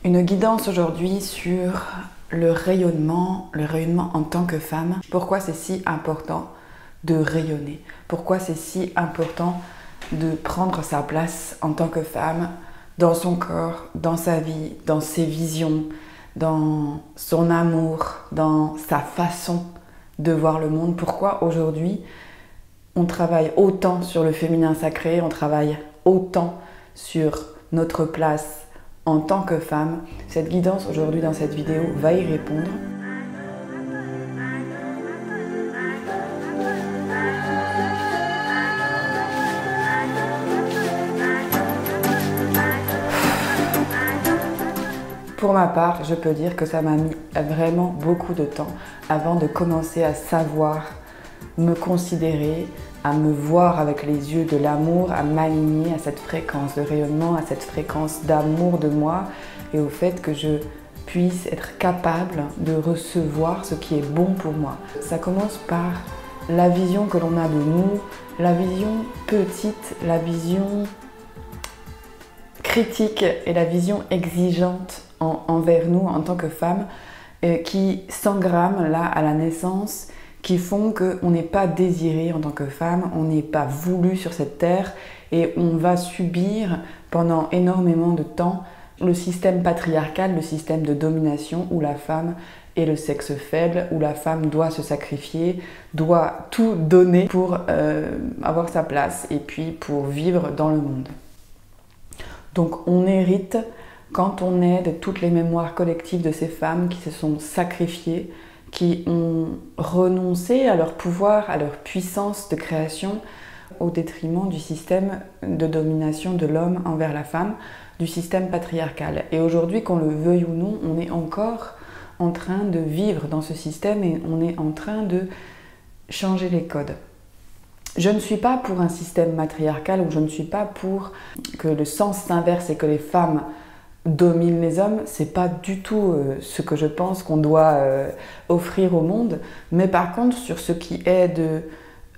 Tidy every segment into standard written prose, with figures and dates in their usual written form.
Une guidance aujourd'hui sur le rayonnement en tant que femme. Pourquoi c'est si important de rayonner? Pourquoi c'est si important de prendre sa place en tant que femme dans son corps, dans sa vie, dans ses visions, dans son amour, dans sa façon de voir le monde? Pourquoi aujourd'hui on travaille autant sur le féminin sacré, on travaille autant sur notre place en tant que femme? Cette guidance aujourd'hui dans cette vidéo va y répondre. Pour ma part, je peux dire que ça m'a mis vraiment beaucoup de temps avant de commencer à savoir me considérer, à me voir avec les yeux de l'amour, à m'aligner à cette fréquence de rayonnement, à cette fréquence d'amour de moi et au fait que je puisse être capable de recevoir ce qui est bon pour moi. Ça commence par la vision que l'on a de nous, la vision petite, la vision critique et la vision exigeante envers nous en tant que femmes qui s'engramment là à la naissance, qui font qu'on n'est pas désiré en tant que femme, on n'est pas voulu sur cette terre et on va subir pendant énormément de temps le système patriarcal, le système de domination où la femme est le sexe faible, où la femme doit se sacrifier, doit tout donner pour avoir sa place et puis pour vivre dans le monde. Donc on hérite, quand on est de toutes les mémoires collectives de ces femmes qui se sont sacrifiées, qui ont renoncé à leur pouvoir, à leur puissance de création au détriment du système de domination de l'homme envers la femme, du système patriarcal. Et aujourd'hui, qu'on le veuille ou non, on est encore en train de vivre dans ce système et on est en train de changer les codes. Je ne suis pas pour un système matriarcal ou je ne suis pas pour que le sens s'inverse et que les femmes domine les hommes, c'est pas du tout ce que je pense qu'on doit offrir au monde, mais par contre sur ce qui est de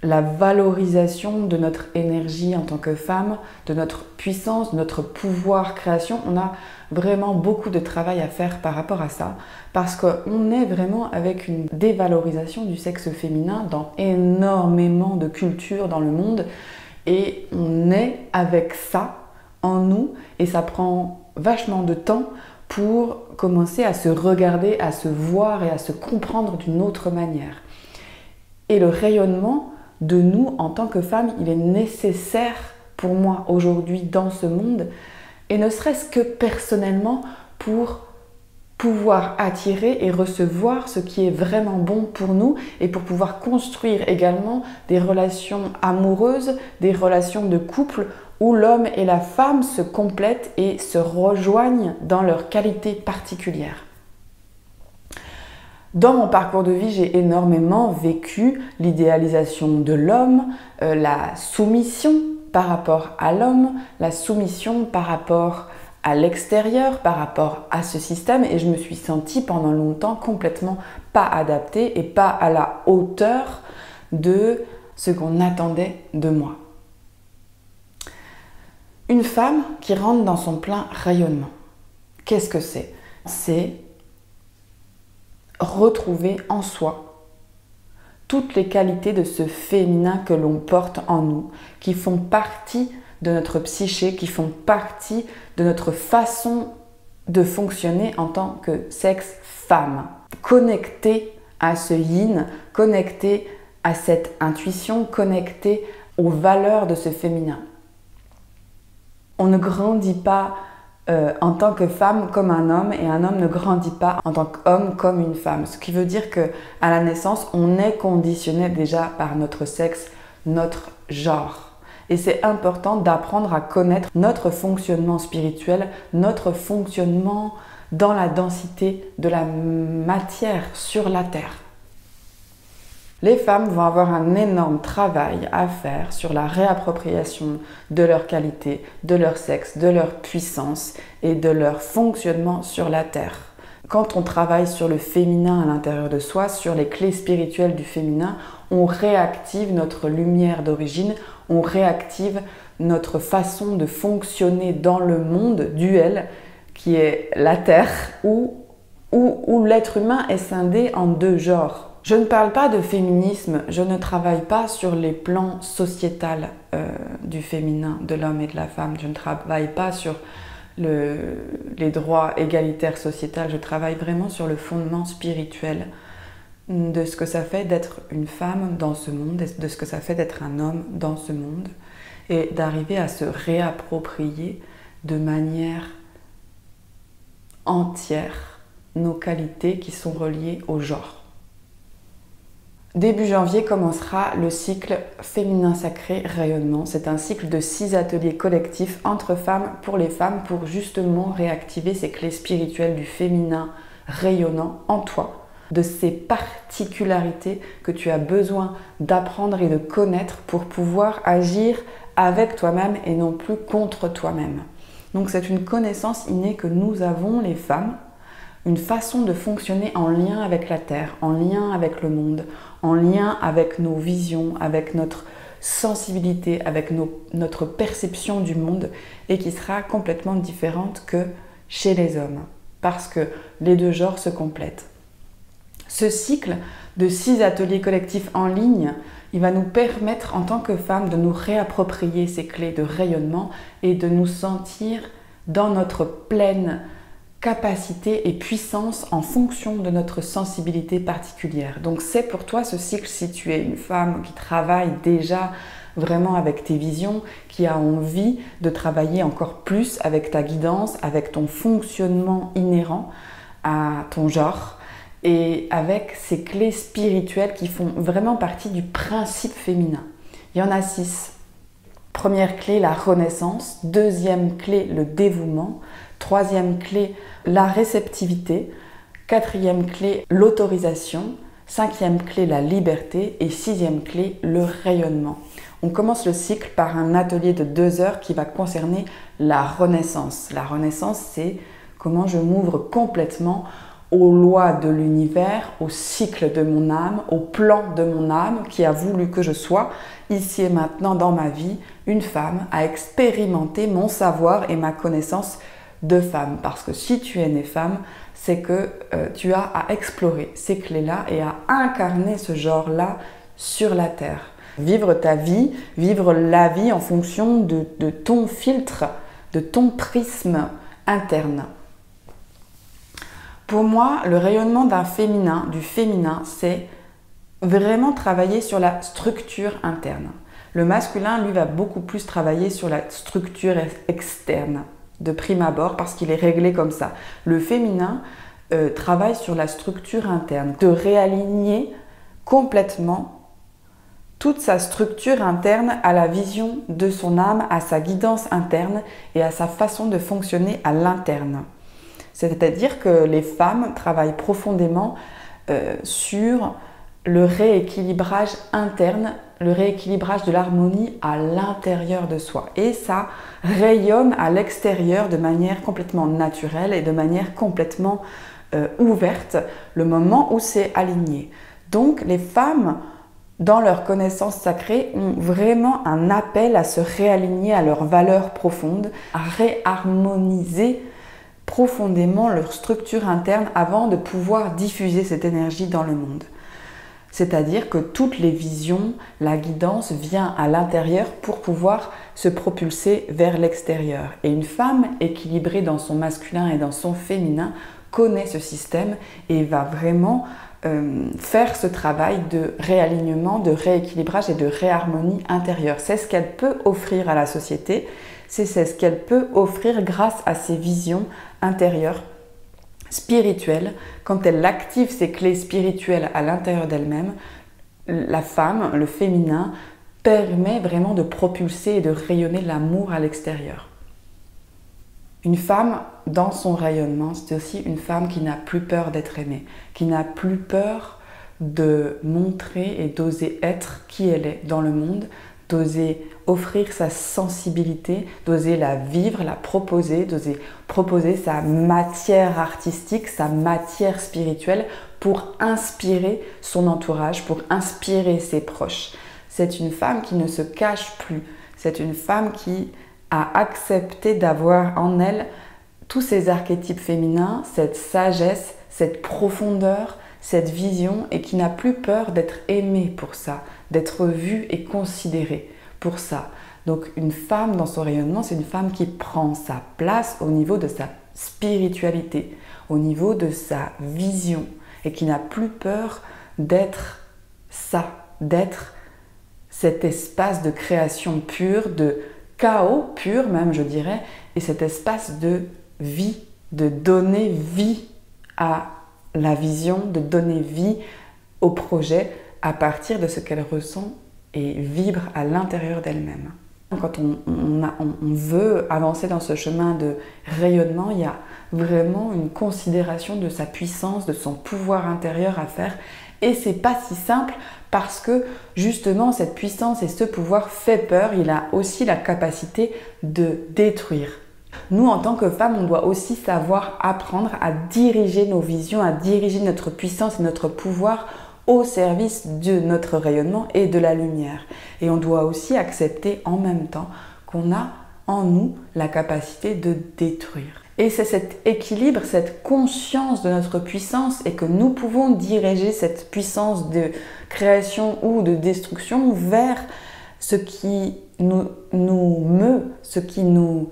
la valorisation de notre énergie en tant que femme, de notre puissance, de notre pouvoir création, on a vraiment beaucoup de travail à faire par rapport à ça, parce qu'on est vraiment avec une dévalorisation du sexe féminin dans énormément de cultures dans le monde, et on est avec ça en nous, et ça prend vachement de temps pour commencer à se regarder, à se voir et à se comprendre d'une autre manière. Et le rayonnement de nous en tant que femmes, il est nécessaire pour moi aujourd'hui dans ce monde, et ne serait-ce que personnellement pour pouvoir attirer et recevoir ce qui est vraiment bon pour nous et pour pouvoir construire également des relations amoureuses, des relations de couple où l'homme et la femme se complètent et se rejoignent dans leurs qualités particulières. Dans mon parcours de vie, j'ai énormément vécu l'idéalisation de l'homme, la soumission par rapport à l'homme, la soumission par rapport à l'extérieur, par rapport à ce système, et je me suis sentie pendant longtemps complètement pas adaptée et pas à la hauteur de ce qu'on attendait de moi. Une femme qui rentre dans son plein rayonnement, qu'est-ce que c'est? C'est retrouver en soi toutes les qualités de ce féminin que l'on porte en nous, qui font partie de notre psyché, qui font partie de notre façon de fonctionner en tant que sexe femme. Connecté à ce yin, connecté à cette intuition, connecté aux valeurs de ce féminin. On ne grandit pas en tant que femme comme un homme, et un homme ne grandit pas en tant qu'homme comme une femme. Ce qui veut dire qu'à la naissance, on est conditionné déjà par notre sexe, notre genre. Et c'est important d'apprendre à connaître notre fonctionnement spirituel, notre fonctionnement dans la densité de la matière sur la terre. Les femmes vont avoir un énorme travail à faire sur la réappropriation de leur qualité, de leur sexe, de leur puissance et de leur fonctionnement sur la terre. Quand on travaille sur le féminin à l'intérieur de soi, sur les clés spirituelles du féminin, on réactive notre lumière d'origine, on réactive notre façon de fonctionner dans le monde duel qui est la Terre, où l'être humain est scindé en deux genres. Je ne parle pas de féminisme, je ne travaille pas sur les plans sociétal du féminin, de l'homme et de la femme. Je ne travaille pas sur les droits égalitaires sociétals, je travaille vraiment sur le fondement spirituel de ce que ça fait d'être une femme dans ce monde, de ce que ça fait d'être un homme dans ce monde, et d'arriver à se réapproprier de manière entière nos qualités qui sont reliées au genre. Début janvier commencera le cycle Féminin Sacré Rayonnement. C'est un cycle de 6 ateliers collectifs entre femmes pour les femmes pour justement réactiver ces clés spirituelles du féminin rayonnant en toi, de ces particularités que tu as besoin d'apprendre et de connaître pour pouvoir agir avec toi-même et non plus contre toi-même. Donc c'est une connaissance innée que nous avons les femmes, une façon de fonctionner en lien avec la Terre, en lien avec le monde, en lien avec nos visions, avec notre sensibilité, avec notre perception du monde et qui sera complètement différente que chez les hommes parce que les deux genres se complètent. Ce cycle de 6 ateliers collectifs en ligne, il va nous permettre en tant que femmes de nous réapproprier ces clés de rayonnement et de nous sentir dans notre pleine capacité et puissance en fonction de notre sensibilité particulière. Donc c'est pour toi ce cycle si tu es une femme qui travaille déjà vraiment avec tes visions, qui a envie de travailler encore plus avec ta guidance, avec ton fonctionnement inhérent à ton genre et avec ces clés spirituelles qui font vraiment partie du principe féminin. Il y en a 6. Première clé, la renaissance. Deuxième clé, le dévouement. Troisième clé, la réceptivité. Quatrième clé, l'autorisation. Cinquième clé, la liberté. Et sixième clé, le rayonnement. On commence le cycle par un atelier de 2 heures qui va concerner la renaissance. La renaissance, c'est comment je m'ouvre complètement aux lois de l'univers, au cycle de mon âme, au plan de mon âme qui a voulu que je sois ici et maintenant dans ma vie une femme, à expérimenter mon savoir et ma connaissance de femme. Parce que si tu es née femme, c'est que tu as à explorer ces clés-là et à incarner ce genre-là sur la terre. Vivre ta vie, vivre la vie en fonction de ton filtre, de ton prisme interne. Pour moi, le rayonnement du féminin, c'est vraiment travailler sur la structure interne. Le masculin, lui, va beaucoup plus travailler sur la structure externe, de prime abord, parce qu'il est réglé comme ça. Le féminin travaille sur la structure interne, de réaligner complètement toute sa structure interne à la vision de son âme, à sa guidance interne et à sa façon de fonctionner à l'interne. C'est-à-dire que les femmes travaillent profondément sur le rééquilibrage interne, le rééquilibrage de l'harmonie à l'intérieur de soi. Et ça rayonne à l'extérieur de manière complètement naturelle et de manière complètement ouverte le moment où c'est aligné. Donc les femmes, dans leur connaissance sacrée, ont vraiment un appel à se réaligner à leurs valeurs profondes, à réharmoniser profondément leur structure interne avant de pouvoir diffuser cette énergie dans le monde. C'est-à-dire que toutes les visions, la guidance vient à l'intérieur pour pouvoir se propulser vers l'extérieur. Et une femme équilibrée dans son masculin et dans son féminin connaît ce système et va vraiment faire ce travail de réalignement, de rééquilibrage et de réharmonie intérieure. C'est ce qu'elle peut offrir à la société, c'est ce qu'elle peut offrir grâce à ses visions intérieures, spirituelles. Quand elle active ses clés spirituelles à l'intérieur d'elle-même, la femme, le féminin, permet vraiment de propulser et de rayonner l'amour à l'extérieur. Une femme, dans son rayonnement, c'est aussi une femme qui n'a plus peur d'être aimée, qui n'a plus peur de montrer et d'oser être qui elle est dans le monde, d'oser offrir sa sensibilité, d'oser la vivre, la proposer, d'oser proposer sa matière artistique, sa matière spirituelle pour inspirer son entourage, pour inspirer ses proches. C'est une femme qui ne se cache plus, c'est une femme qui a accepté d'avoir en elle tous ces archétypes féminins, cette sagesse, cette profondeur, cette vision, et qui n'a plus peur d'être aimée pour ça, d'être vue et considérée pour ça. Donc une femme dans son rayonnement, c'est une femme qui prend sa place au niveau de sa spiritualité, au niveau de sa vision, et qui n'a plus peur d'être ça, d'être cet espace de création pure, de chaos pur même je dirais, et cet espace de vie, de donner vie à la vision, de donner vie au projet à partir de ce qu'elle ressent et vibre à l'intérieur d'elle-même. Quand on veut avancer dans ce chemin de rayonnement, il y a vraiment une considération de sa puissance, de son pouvoir intérieur à faire. Et c'est pas si simple parce que justement cette puissance et ce pouvoir fait peur. Il a aussi la capacité de détruire. Nous, en tant que femmes, on doit aussi savoir apprendre à diriger nos visions, à diriger notre puissance et notre pouvoir au service de notre rayonnement et de la lumière. Et on doit aussi accepter en même temps qu'on a en nous la capacité de détruire. Et c'est cet équilibre, cette conscience de notre puissance et que nous pouvons diriger cette puissance de création ou de destruction vers ce qui nous meut, ce qui nous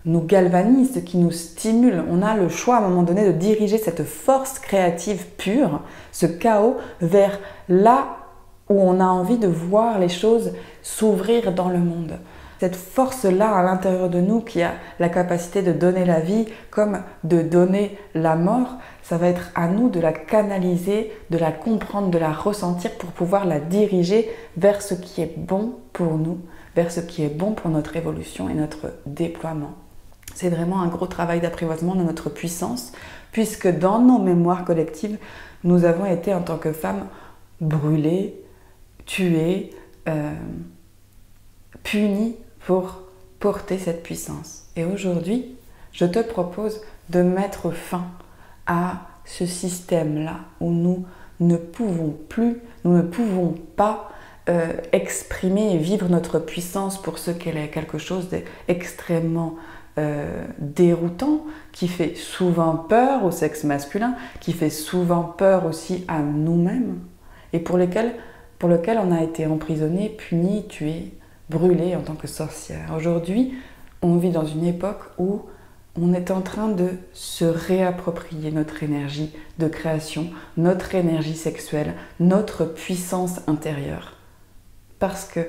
galvanise, ce qui nous stimule. On a le choix à un moment donné de diriger cette force créative pure, ce chaos, vers là où on a envie de voir les choses s'ouvrir dans le monde. Cette force-là à l'intérieur de nous qui a la capacité de donner la vie comme de donner la mort, ça va être à nous de la canaliser, de la comprendre, de la ressentir pour pouvoir la diriger vers ce qui est bon pour nous, vers ce qui est bon pour notre évolution et notre déploiement. C'est vraiment un gros travail d'apprivoisement de notre puissance, puisque dans nos mémoires collectives, nous avons été en tant que femmes brûlées, tuées, punies pour porter cette puissance. Et aujourd'hui, je te propose de mettre fin à ce système-là où nous ne pouvons pas exprimer et vivre notre puissance pour ce qu'elle est, quelque chose d'extrêmement déroutant, qui fait souvent peur au sexe masculin, qui fait souvent peur aussi à nous-mêmes, et pour lequel on a été emprisonné, puni, tué, brûlé en tant que sorcière. Aujourd'hui, on vit dans une époque où on est en train de se réapproprier notre énergie de création, notre énergie sexuelle, notre puissance intérieure. Parce que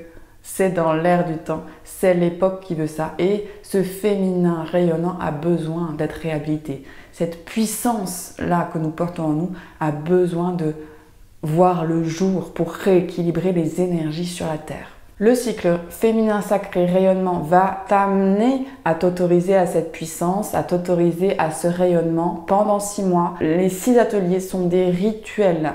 c'est dans l'air du temps, c'est l'époque qui veut ça. Et ce féminin rayonnant a besoin d'être réhabilité. Cette puissance-là que nous portons en nous a besoin de voir le jour pour rééquilibrer les énergies sur la Terre. Le cycle féminin sacré rayonnement va t'amener à t'autoriser à cette puissance, à t'autoriser à ce rayonnement pendant 6 mois. Les 6 ateliers sont des rituels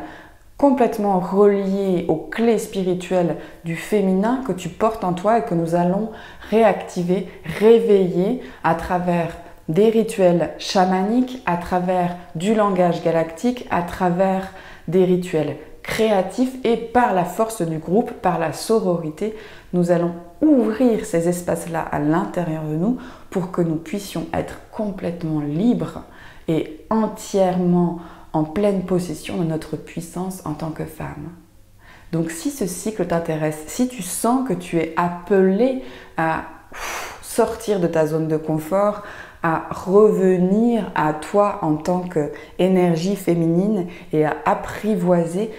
complètement reliés aux clés spirituelles du féminin que tu portes en toi et que nous allons réactiver, réveiller à travers des rituels chamaniques, à travers du langage galactique, à travers des rituels créatifs et par la force du groupe, par la sororité, nous allons ouvrir ces espaces-là à l'intérieur de nous pour que nous puissions être complètement libres et entièrement en pleine possession de notre puissance en tant que femme. Donc si ce cycle t'intéresse, si tu sens que tu es appelée à sortir de ta zone de confort, à revenir à toi en tant qu'énergie féminine et à apprivoiser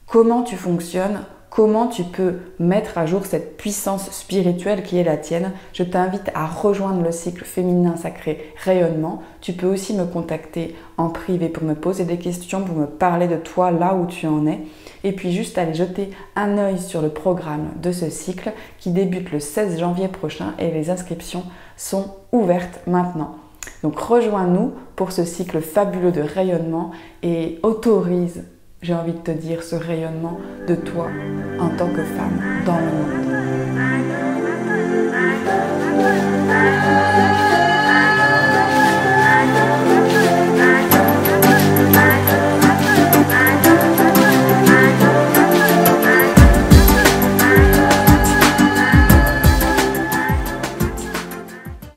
comment tu fonctionnes, comment tu peux mettre à jour cette puissance spirituelle qui est la tienne, je t'invite à rejoindre le cycle féminin sacré rayonnement. Tu peux aussi me contacter en privé pour me poser des questions, pour me parler de toi là où tu en es. Et puis juste aller jeter un œil sur le programme de ce cycle qui débute le 16 janvier prochain et les inscriptions sont ouvertes maintenant. Donc rejoins-nous pour ce cycle fabuleux de rayonnement et autorise, j'ai envie de te dire, ce rayonnement de toi en tant que femme dans le monde.